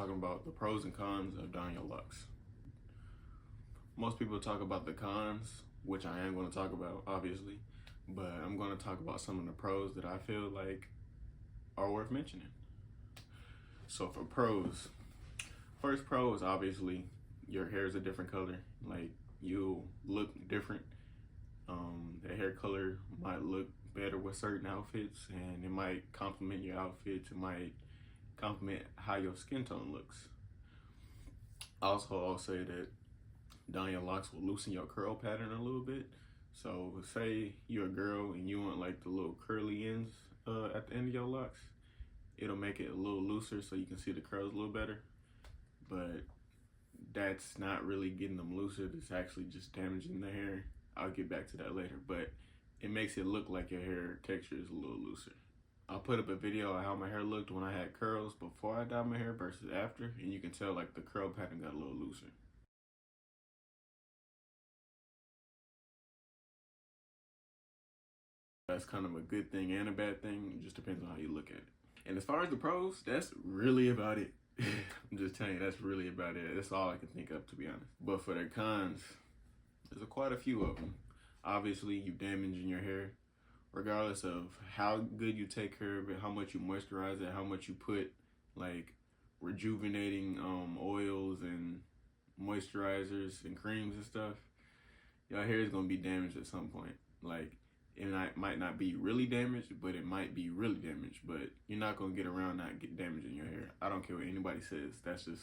talking about the pros and cons of dyeing your locks. Most people talk about the cons, which I am going to talk about, obviously, but I'm going to talk about some of the pros that I feel like are worth mentioning. So for pros, first pro is obviously your hair is a different color. Like, you'll look different. The hair color might look better with certain outfits, and it might complement your outfits. It might complement how your skin tone looks. Also, I'll say that dyeing your locks will loosen your curl pattern a little bit. So say you're a girl and you want like the little curly ends at the end of your locks, it'll make it a little looser so you can see the curls a little better. But that's not really getting them looser. It's actually just damaging the hair. I'll get back to that later, but it makes it look like your hair texture is a little looser. I'll put up a video of how my hair looked when I had curls before I dyed my hair versus after, and you can tell like the curl pattern got a little looser. That's kind of a good thing and a bad thing. It just depends on how you look at it. And as far as the pros, that's really about it. I'm just telling you, that's really about it. That's all I can think of, to be honest. But for the cons, there's quite a few of them. Obviously, you damaging your hair, regardless of how good you take care of it, how much you moisturize it, how much you put like rejuvenating oils and moisturizers and creams and stuff. Your hair is gonna be damaged at some point. Like, it might not be really damaged, but it might be really damaged. But you're not gonna get around not get damaging your hair. I don't care what anybody says. That's just,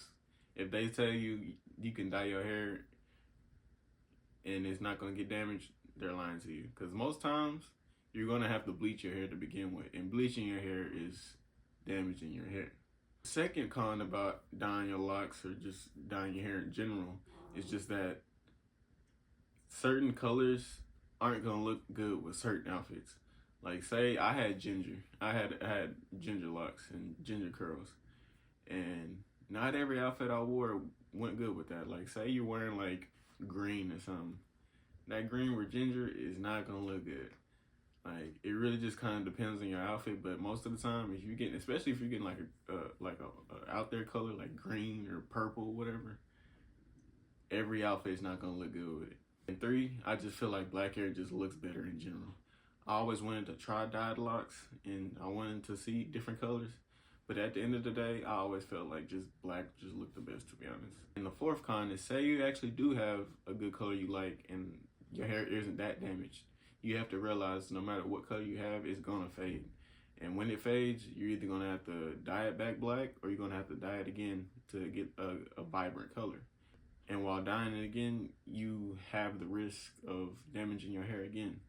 if they tell you you can dye your hair and it's not gonna get damaged, they're lying to you. Because most times you're gonna have to bleach your hair to begin with, and bleaching your hair is damaging your hair. Second con about dyeing your locks or just dyeing your hair in general is just that certain colors aren't gonna look good with certain outfits. Like, say I had ginger. I had ginger locks and ginger curls, and not every outfit I wore went good with that. Like, say you're wearing like green or something. That green with ginger is not gonna look good. Like, it really just kind of depends on your outfit, but most of the time, if you're getting, especially if you're getting like a out there color like green or purple, whatever, every outfit is not gonna look good with it. And three, I just feel like black hair just looks better in general. I always wanted to try dyed locks, and I wanted to see different colors, but at the end of the day, I always felt like just black just looked the best, to be honest. And the fourth con is, say you actually do have a good color you like and your hair isn't that damaged. You have to realize no matter what color you have, it's gonna fade. And when it fades, you're either gonna have to dye it back black or you're gonna have to dye it again to get a vibrant color. And while dyeing it again, you have the risk of damaging your hair again.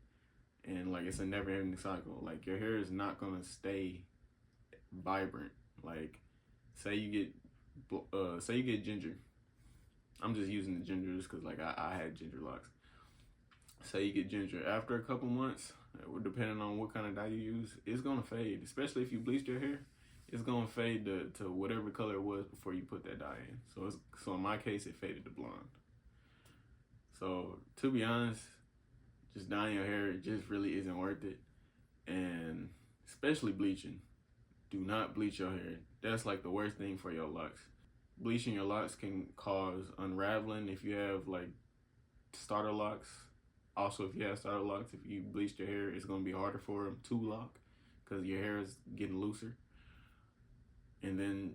And like, it's a never ending cycle. Like, your hair is not gonna stay vibrant. Like, say you get ginger. I'm just using the ginger just cause like I had ginger locks. Say you get ginger, after a couple months, depending on what kind of dye you use, it's gonna fade. Especially if you bleached your hair, it's gonna fade to whatever color it was before you put that dye in. So in my case, it faded to blonde. So to be honest, just dyeing your hair just really isn't worth it. And especially bleaching. Do not bleach your hair. That's like the worst thing for your locks. Bleaching your locks can cause unraveling if you have like starter locks. Also, if you have starter locks, if you bleached your hair, it's going to be harder for them to lock because your hair is getting looser. And then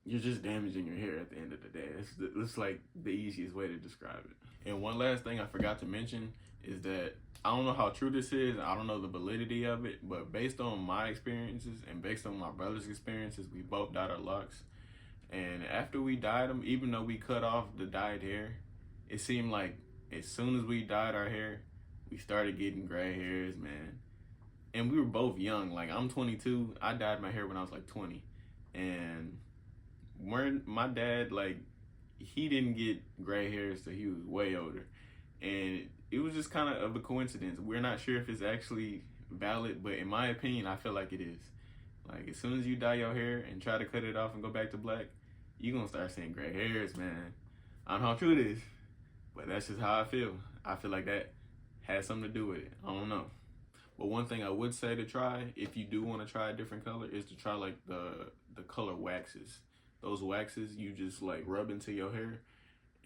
you're just damaging your hair at the end of the day. It's like the easiest way to describe it. And one last thing I forgot to mention is that I don't know how true this is. I don't know the validity of it, but based on my experiences and based on my brother's experiences, we both dyed our locks. And after we dyed them, even though we cut off the dyed hair, it seemed like as soon as we dyed our hair, we started getting gray hairs, man. And we were both young. Like, I'm 22. I dyed my hair when I was like 20. And my dad, like, he didn't get gray hairs till he was way older. And it was just kind of a coincidence. We're not sure if it's actually valid, but in my opinion, I feel like it is. Like, as soon as you dye your hair and try to cut it off and go back to black, you're going to start seeing gray hairs, man. I don't know how true it is, but that's just how I feel. I feel like that has something to do with it. I don't know. But one thing I would say to try, if you do want to try a different color, is to try like the color waxes. those waxes you just like rub into your hair,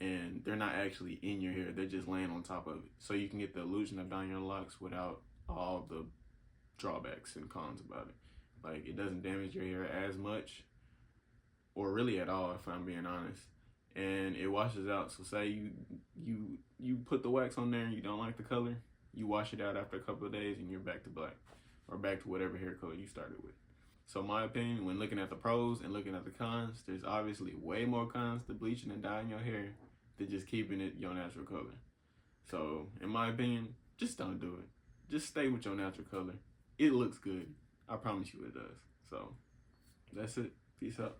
and they're not actually in your hair. They're just laying on top of it. So you can get the illusion of dyeing your locks without all the drawbacks and cons about it. Like, it doesn't damage your hair as much, or really at all, if I'm being honest. And it washes out. So say you put the wax on there and you don't like the color, you wash it out after a couple of days and you're back to black, or back to whatever hair color you started with. So my opinion, when looking at the pros and looking at the cons, there's obviously way more cons to bleaching and dyeing your hair than just keeping it your natural color. So in my opinion, just don't do it. Just stay with your natural color. It looks good. I promise you it does. So that's it. Peace out.